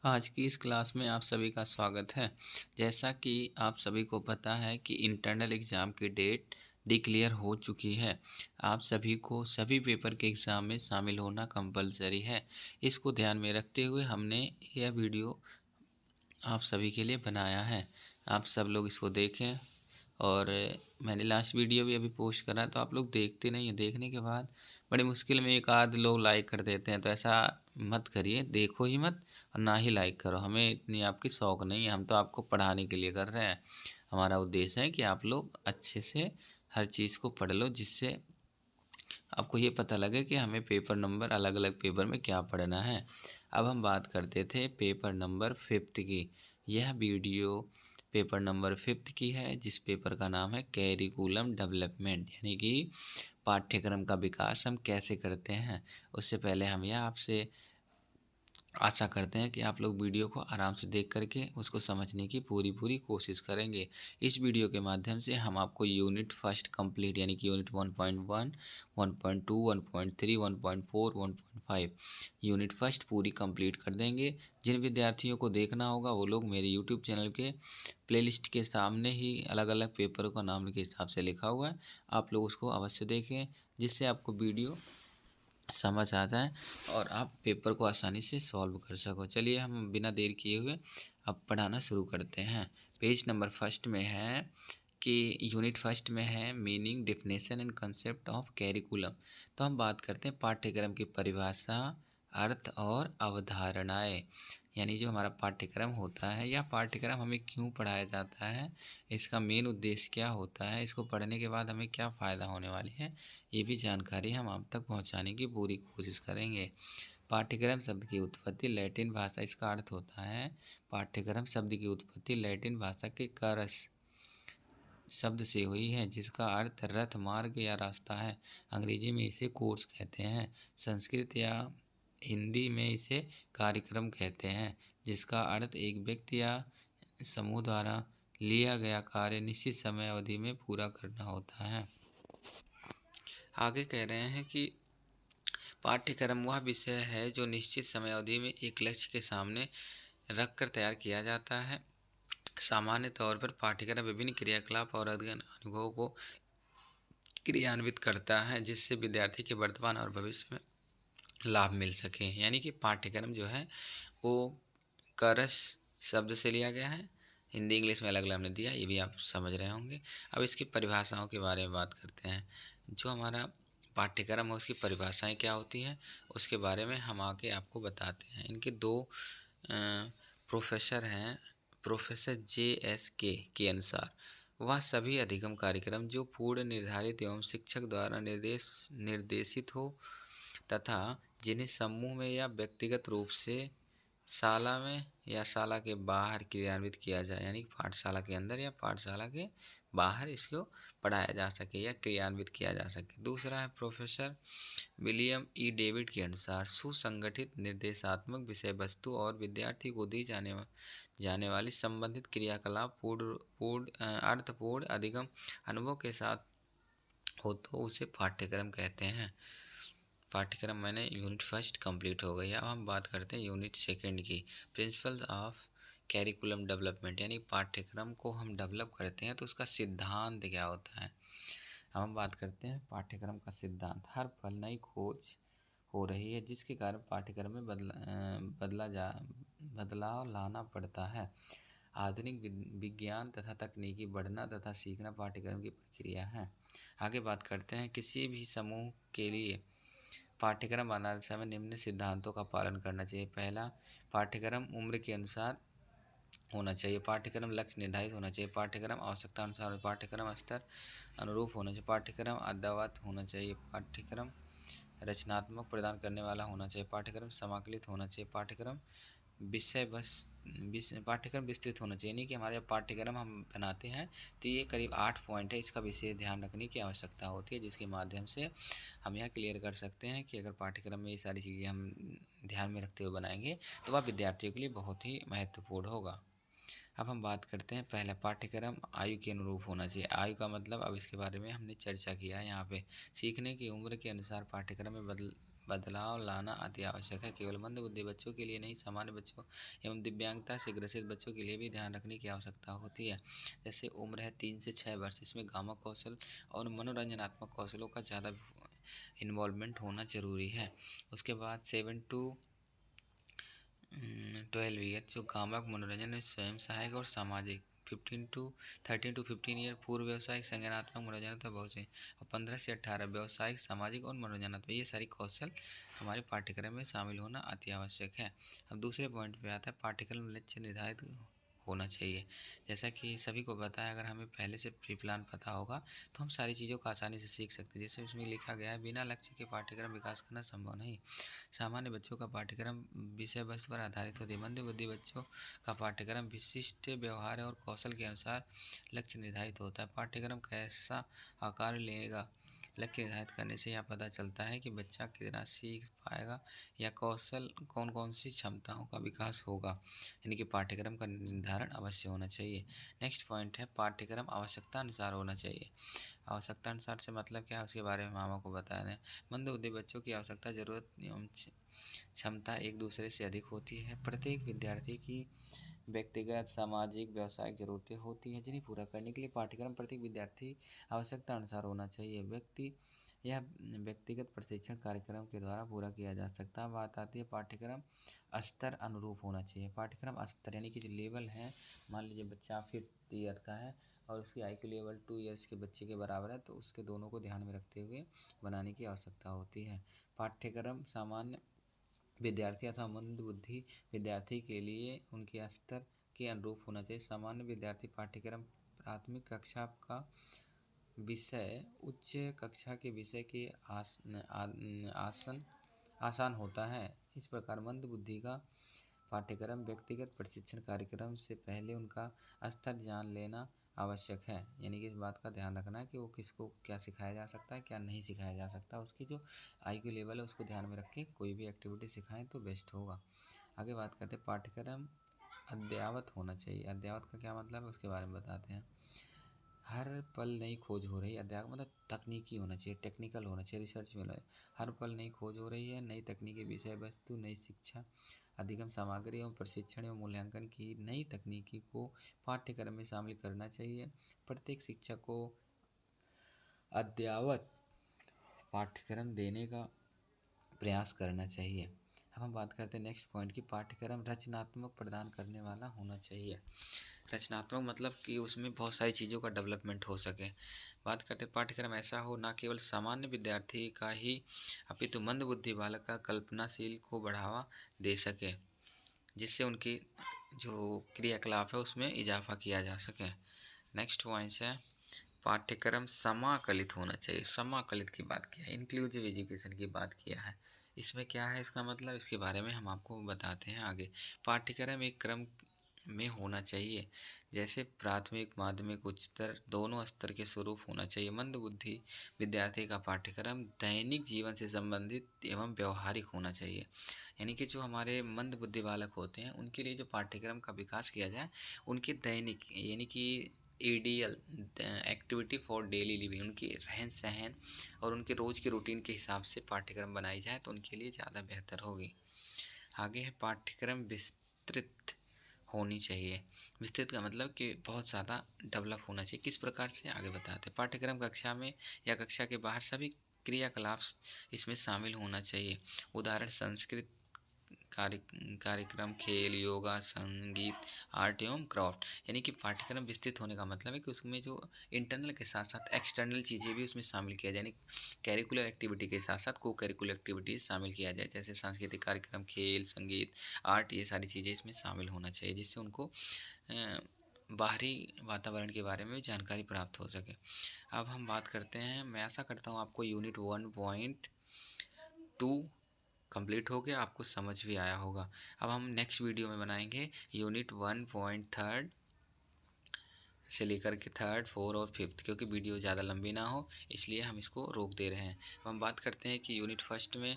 आज की इस क्लास में आप सभी का स्वागत है। जैसा कि आप सभी को पता है कि इंटरनल एग्ज़ाम की डेट डिक्लेयर हो चुकी है। आप सभी को सभी पेपर के एग्ज़ाम में शामिल होना कंपल्सरी है। इसको ध्यान में रखते हुए हमने यह वीडियो आप सभी के लिए बनाया है। आप सब लोग इसको देखें और मैंने लास्ट वीडियो भी अभी पोस्ट करा है, तो आप लोग देखते नहीं हैं। देखने के बाद बड़ी मुश्किल में एक आध लोग लाइक कर देते हैं, तो ऐसा मत करिए। देखो ही मत और ना ही लाइक करो। हमें इतनी आपकी शौक नहीं है, हम तो आपको पढ़ाने के लिए कर रहे हैं। हमारा उद्देश्य है कि आप लोग अच्छे से हर चीज़ को पढ़ लो, जिससे आपको ये पता लगे कि हमें पेपर नंबर अलग-अलग पेपर में क्या पढ़ना है। अब हम बात करते थे पेपर नंबर 5th की। यह वीडियो पेपर नंबर 5th की है, जिस पेपर का नाम है करिकुलम डेवलपमेंट, यानी कि पाठ्यक्रम का विकास हम कैसे करते हैं। उससे पहले हम यह आपसे आशा करते हैं कि आप लोग वीडियो को आराम से देख करके उसको समझने की पूरी कोशिश करेंगे। इस वीडियो के माध्यम से हम आपको यूनिट फर्स्ट कंप्लीट, यानी कि यूनिट 1.1, 1.2, 1.3, 1.4, 1.5 यूनिट फर्स्ट पूरी कंप्लीट कर देंगे। जिन विद्यार्थियों को देखना होगा वो लोग मेरे यूट्यूब चैनल के प्लेलिस्ट के सामने ही अलग-अलग पेपरों का नाम के हिसाब से लिखा हुआ है। आप लोग उसको अवश्य देखें, जिससे आपको वीडियो समझ आ जाए और आप पेपर को आसानी से सॉल्व कर सको। चलिए हम बिना देर किए हुए अब पढ़ाना शुरू करते हैं। पेज नंबर फर्स्ट में है कि यूनिट फर्स्ट में है meaning, definition and concept of curriculum. तो हम बात करते हैं पाठ्यक्रम की परिभाषा, अर्थ और अवधारणाएं। यानी जो हमारा पाठ्यक्रम होता है या पाठ्यक्रम हमें क्यों पढ़ाया जाता है, इसका मेन उद्देश्य क्या होता है, इसको पढ़ने के बाद हमें क्या फ़ायदा होने वाली है, ये भी जानकारी हम आप तक पहुंचाने की पूरी कोशिश करेंगे। पाठ्यक्रम शब्द की उत्पत्ति लैटिन भाषा, इसका अर्थ होता है पाठ्यक्रम शब्द की उत्पत्ति लैटिन भाषा के करस शब्द से हुई है, जिसका अर्थ रथ, मार्ग या रास्ता है। अंग्रेजी में इसे कोर्स कहते हैं। संस्कृत या हिंदी में इसे कार्यक्रम कहते हैं, जिसका अर्थ एक व्यक्ति या समूह द्वारा लिया गया कार्य निश्चित समय अवधि में पूरा करना होता है। आगे कह रहे हैं कि पाठ्यक्रम वह विषय है जो निश्चित समय अवधि में एक लक्ष्य के सामने रखकर तैयार किया जाता है। सामान्य तौर पर पाठ्यक्रम विभिन्न क्रियाकलाप और अध्ययन अनुभवों को क्रियान्वित करता है, जिससे विद्यार्थी के वर्तमान और भविष्य में लाभ मिल सके। यानी कि पाठ्यक्रम जो है वो करस शब्द से लिया गया है। हिंदी इंग्लिश में अलग अलग हमने दिया, ये भी आप समझ रहे होंगे। अब इसकी परिभाषाओं के बारे में बात करते हैं। जो हमारा पाठ्यक्रम है उसकी परिभाषाएं क्या होती हैं, उसके बारे में हम आगे आपको बताते हैं। इनके दो प्रोफेसर हैं। प्रोफेसर JSK के अनुसार वह सभी अधिगम कार्यक्रम जो पूर्ण निर्धारित एवं शिक्षक द्वारा निर्देशित हो तथा जिन्हें समूह में या व्यक्तिगत रूप से शाला में या शाला के बाहर क्रियान्वित किया जाए, यानी पाठशाला के अंदर या पाठशाला के बाहर इसको पढ़ाया जा सके या क्रियान्वित किया जा सके। दूसरा है प्रोफेसर विलियम डेविड के अनुसार सुसंगठित निर्देशात्मक विषय वस्तु और विद्यार्थी को दी जाने वाली संबंधित क्रियाकलाप अर्थपूर्ण अधिगम अनुभव के साथ हो तो उसे पाठ्यक्रम कहते हैं। पाठ्यक्रम मैंने यूनिट फर्स्ट कंप्लीट हो गई। अब हम बात करते हैं यूनिट सेकंड की, प्रिंसिपल्स ऑफ कैरिकुलम डेवलपमेंट। यानी पाठ्यक्रम को हम डेवलप करते हैं तो उसका सिद्धांत क्या होता है। अब हम बात करते हैं पाठ्यक्रम का सिद्धांत। हर पल नई खोज हो रही है, जिसके कारण पाठ्यक्रम में बदलाव लाना पड़ता है। आधुनिक विज्ञान तथा तकनीकी बढ़ना तथा सीखना पाठ्यक्रम की प्रक्रिया है। आगे बात करते हैं किसी भी समूह के लिए पाठ्यक्रम बनाते समय निम्न सिद्धांतों का पालन करना चाहिए। पहला, पाठ्यक्रम उम्र के अनुसार होना चाहिए। पाठ्यक्रम लक्ष्य निर्धारित होना चाहिए। पाठ्यक्रम आवश्यकता अनुसार, पाठ्यक्रम स्तर अनुरूप होना चाहिए। पाठ्यक्रम अद्ययावत होना चाहिए। पाठ्यक्रम रचनात्मक प्रदान करने वाला होना चाहिए। पाठ्यक्रम समाकलित होना चाहिए। पाठ्यक्रम विस्तृत होना चाहिए। यानी कि हमारे जब पाठ्यक्रम हम बनाते हैं तो ये करीब 8 पॉइंट है, इसका विशेष ध्यान रखने की आवश्यकता होती है, जिसके माध्यम से हम यह क्लियर कर सकते हैं कि अगर पाठ्यक्रम में ये सारी चीज़ें हम ध्यान में रखते हुए बनाएंगे तो वह विद्यार्थियों के लिए बहुत ही महत्वपूर्ण होगा। अब हम बात करते हैं, पहला पाठ्यक्रम आयु के अनुरूप होना चाहिए। आयु का मतलब अब इसके बारे में हमने चर्चा किया है यहाँ पे। सीखने की उम्र के अनुसार पाठ्यक्रम में बदलाव लाना अति आवश्यक है। केवल मंदबुद्धि बच्चों के लिए नहीं, सामान्य बच्चों एवं दिव्यांगता से ग्रसित बच्चों के लिए भी ध्यान रखने की आवश्यकता होती है। जैसे उम्र है 3 से 6 वर्ष, इसमें गामा कौशल और मनोरंजनात्मक कौशलों का ज़्यादा इन्वॉल्वमेंट होना जरूरी है। उसके बाद 7 टू 12 ईयर जो कामक मनोरंजन में स्वयं सहायक और सामाजिक, 13 टू 15 ईयर पूर्व व्यवसायिक संज्ञानात्मक मनोरंजनात्मक बहुत से, और 15 से 18 व्यवसायिक सामाजिक और मनोरंजनात्मक, ये सारी कौशल हमारे पाठ्यक्रम में शामिल होना अति आवश्यक है। अब दूसरे पॉइंट पे आता है, पाठ्यक्रम लक्ष्य निर्धारित होना चाहिए। जैसा कि सभी को पता है, अगर हमें पहले से प्री प्लान पता होगा तो हम सारी चीज़ों को आसानी से सीख सकते हैं। जैसे उसमें लिखा गया है, बिना लक्ष्य के पाठ्यक्रम विकास करना संभव नहीं। सामान्य बच्चों का पाठ्यक्रम विषय वस्तु पर आधारित होती है। मंदबुद्धि बच्चों का पाठ्यक्रम विशिष्ट व्यवहार और कौशल के अनुसार लक्ष्य निर्धारित होता है। पाठ्यक्रम कैसा आकार लेगा, लक्ष्य निर्धारित करने से यह पता चलता है कि बच्चा कितना सीख पाएगा या कौशल कौन कौन सी क्षमताओं का विकास होगा। यानी कि पाठ्यक्रम का निर्धारण अवश्य होना चाहिए। नेक्स्ट पॉइंट है, पाठ्यक्रम आवश्यकता अनुसार होना चाहिए। आवश्यकता अनुसार से मतलब क्या है, उसके बारे में हम आपको बता दें। मंदबुद्धि बच्चों की आवश्यकता, जरूरत एवं क्षमता एक दूसरे से अधिक होती है। प्रत्येक विद्यार्थी की व्यक्तिगत, सामाजिक, व्यावसायिक ज़रूरतें होती हैं, जिन्हें पूरा करने के लिए पाठ्यक्रम प्रत्येक विद्यार्थी आवश्यकता अनुसार होना चाहिए। यह व्यक्तिगत प्रशिक्षण कार्यक्रम के द्वारा पूरा किया जा सकता है। बात आती है पाठ्यक्रम स्तर अनुरूप होना चाहिए। पाठ्यक्रम स्तर यानी कि जो लेवल है, मान लीजिए बच्चा 5th ईयर का है और उसकी IQ लेवल 2 ईयर्स के बच्चे के बराबर है, तो उसके दोनों को ध्यान में रखते हुए बनाने की आवश्यकता होती है। पाठ्यक्रम सामान्य विद्यार्थी अथवा मंदबुद्धि विद्यार्थी के लिए उनके स्तर के अनुरूप होना चाहिए। सामान्य विद्यार्थी पाठ्यक्रम प्राथमिक कक्षा का विषय उच्च कक्षा के विषय के आसान होता है। इस प्रकार मंदबुद्धि का पाठ्यक्रम व्यक्तिगत प्रशिक्षण कार्यक्रम से पहले उनका स्तर जान लेना आवश्यक है। यानी कि इस बात का ध्यान रखना है कि वो किसको क्या सिखाया जा सकता है, क्या नहीं सिखाया जा सकता। उसकी जो IQ लेवल है उसको ध्यान में रख के कोई भी एक्टिविटी सिखाएं तो बेस्ट होगा। आगे बात करते हैं, पाठ्यक्रम अद्ययावत होना चाहिए। अद्ययावत का क्या मतलब है, उसके बारे में बताते हैं। हर पल नई खोज हो रही है। अध्यापक मतलब तकनीकी होना चाहिए, टेक्निकल होना चाहिए, रिसर्च में लगे। हर पल नई खोज हो रही है, नई तकनीकी विषय वस्तु, नई शिक्षा अधिगम सामग्री एवं प्रशिक्षण एवं मूल्यांकन की नई तकनीकी को पाठ्यक्रम में शामिल करना चाहिए। प्रत्येक शिक्षक को अद्ययावत पाठ्यक्रम देने का प्रयास करना चाहिए। अब हम बात करते हैं नेक्स्ट पॉइंट की, पाठ्यक्रम रचनात्मक प्रदान करने वाला होना चाहिए। रचनात्मक मतलब कि उसमें बहुत सारी चीज़ों का डेवलपमेंट हो सके। बात करते हैं, पाठ्यक्रम ऐसा हो ना केवल सामान्य विद्यार्थी का ही अपितु मंदबुद्धि बालक का कल्पनाशील को बढ़ावा दे सके, जिससे उनकी जो क्रियाकलाप है उसमें इजाफा किया जा सके। नेक्स्ट पॉइंट है, पाठ्यक्रम समाकलित होना चाहिए। समाकलित की बात किया है, इंक्लूसिव एजुकेशन की बात किया है। इसमें क्या है, इसका मतलब इसके बारे में हम आपको बताते हैं आगे। पाठ्यक्रम एक क्रम में होना चाहिए, जैसे प्राथमिक, माध्यमिक, उच्चतर दोनों स्तर के स्वरूप होना चाहिए। मंदबुद्धि विद्यार्थी का पाठ्यक्रम दैनिक जीवन से संबंधित एवं व्यवहारिक होना चाहिए। यानी कि जो हमारे मंदबुद्धि बालक होते हैं उनके लिए जो पाठ्यक्रम का विकास किया जाए, उनके दैनिक यानी कि ADL activity for daily living, उनकी रहन सहन और उनके रोज़ के रूटीन के हिसाब से पाठ्यक्रम बनाई जाए तो उनके लिए ज़्यादा बेहतर होगी। आगे है, पाठ्यक्रम विस्तृत होनी चाहिए। विस्तृत का मतलब कि बहुत ज़्यादा डेवलप होना चाहिए। किस प्रकार से, आगे बताते हैं। पाठ्यक्रम कक्षा में या कक्षा के बाहर सभी क्रियाकलाप इसमें शामिल होना चाहिए। उदाहरण, संस्कृत कार्यक्रम, खेल, योगा, संगीत, आर्ट एवं क्राफ्ट। यानी कि पाठ्यक्रम विस्तृत होने का मतलब है कि उसमें जो इंटरनल के साथ साथ एक्सटर्नल चीज़ें भी उसमें शामिल किया जाए। यानी कैरिकुलर एक्टिविटी के साथ साथ को कैरिकुलर एक्टिविटीज़ शामिल किया जाए, जैसे सांस्कृतिक कार्यक्रम, खेल, संगीत, आर्ट, ये सारी चीज़ें इसमें शामिल होना चाहिए, जिससे उनको बाहरी वातावरण के बारे में जानकारी प्राप्त हो सके। अब हम बात करते हैं, मैं आशा करता हूँ आपको यूनिट 1.2 कंप्लीट हो गया, आपको समझ भी आया होगा। अब हम नेक्स्ट वीडियो में बनाएंगे यूनिट 1.3 से लेकर के थर्ड, फोर्थ और फिफ्थ, क्योंकि वीडियो ज़्यादा लंबी ना हो इसलिए हम इसको रोक दे रहे हैं। अब हम बात करते हैं कि यूनिट फर्स्ट में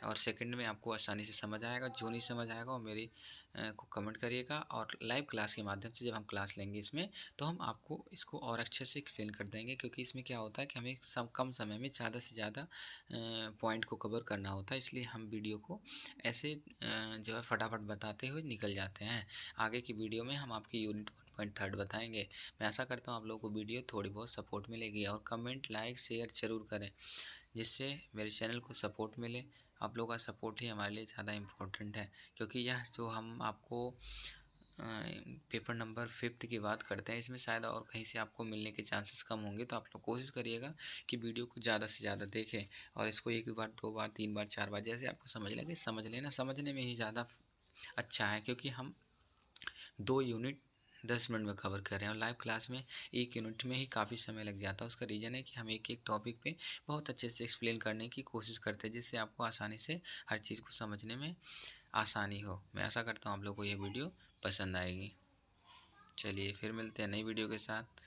और सेकंड में आपको आसानी से समझ आएगा। जो नहीं समझ आएगा वो मेरी को कमेंट करिएगा, और लाइव क्लास के माध्यम से जब हम क्लास लेंगे इसमें तो हम आपको इसको और अच्छे से एक्सप्लेन कर देंगे, क्योंकि इसमें क्या होता है कि हमें कम समय में ज़्यादा से ज़्यादा पॉइंट को कवर करना होता है, इसलिए हम वीडियो को ऐसे जो है फटाफट बताते हुए निकल जाते हैं। आगे की वीडियो में हम आपकी यूनिट 1.3 बताएंगे। मैं आशा करता हूँ आप लोगों को वीडियो थोड़ी बहुत सपोर्ट मिलेगी, और कमेंट लाइक शेयर ज़रूर करें जिससे मेरे चैनल को सपोर्ट मिले। आप लोगों का सपोर्ट ही हमारे लिए ज़्यादा इम्पोर्टेंट है, क्योंकि यह जो हम आपको पेपर नंबर 5 की बात करते हैं इसमें शायद और कहीं से आपको मिलने के चांसेस कम होंगे, तो आप लोग कोशिश करिएगा कि वीडियो को ज़्यादा से ज़्यादा देखें, और इसको 1 बार 2 बार 3 बार 4 बार जैसे आपको समझ लगे समझ लेना। समझने में ही ज़्यादा अच्छा है, क्योंकि हम 2 यूनिट 10 मिनट में कवर कर रहे हैं, और लाइव क्लास में 1 यूनिट में ही काफ़ी समय लग जाता है। उसका रीज़न है कि हम एक टॉपिक पे बहुत अच्छे से एक्सप्लेन करने की कोशिश करते हैं, जिससे आपको आसानी से हर चीज़ को समझने में आसानी हो। मैं आशा करता हूँ आप लोगों को ये वीडियो पसंद आएगी। चलिए फिर मिलते हैं नई वीडियो के साथ।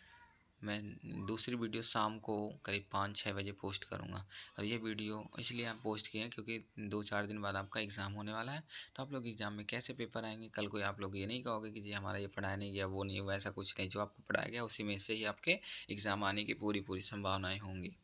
मैं दूसरी वीडियो शाम को करीब 5-6 बजे पोस्ट करूँगा, और ये वीडियो इसलिए आप पोस्ट किए हैं क्योंकि 2-4 दिन बाद आपका एग्ज़ाम होने वाला है। तो आप लोग एग्ज़ाम में कैसे पेपर आएंगे, कल को आप लोग ये नहीं कहोगे कि जी हमारा ये पढ़ाया नहीं गया, वो नहीं हुआ, ऐसा कुछ नहीं। जो आपको पढ़ाया गया उसी में से ही आपके एग्ज़ाम आने की पूरी पूरी संभावनाएँ होंगी।